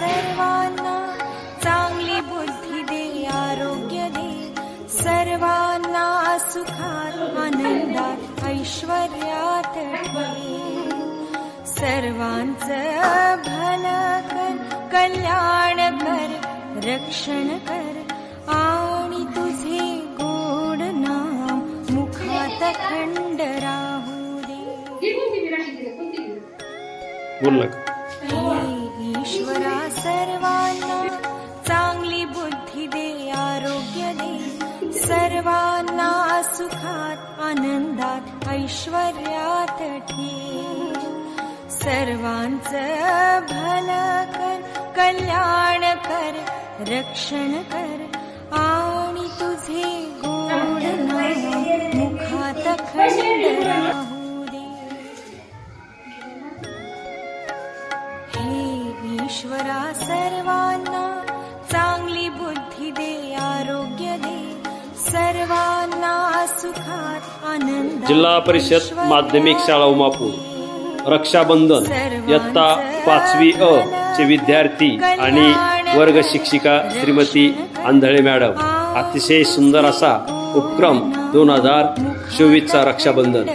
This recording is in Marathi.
सर्वांना चांगली बुद्धी दे, आरोग्य दे, सर्वांना सुखात आनंदात ऐश्वर्यात ठेव, सर्वांचं भलं कर, कल्याण कर, रक्षण कर आणि तुझे गोड नाम मुखात खंड राहू दे। हे ईश्वरा सर्वांना चांगली बुद्धी दे, आरोग्य दे, सर्वांना सुखात आनंदात ऐश्वर्यात ठेव, सर्वांचं भलं कर, कल्याण कर, रक्षण कर आणि तुझे गोड नाम मुखात खंड राहू दे। हे ईश्वरा सर्वांना चांगली बुद्धी दे, आरोग्य दे, सर्वांना सुखात आनंद। जिल्हा परिषद माध्यमिक शाळा उमापूर रक्षाबंधन इयत्ता 5वी अ चे विद्यार्थी आणि वर्ग शिक्षिका श्रीमती आंधळे मॅडम अतिशय सुंदर असा उपक्रम 2024 चा रक्षाबंधन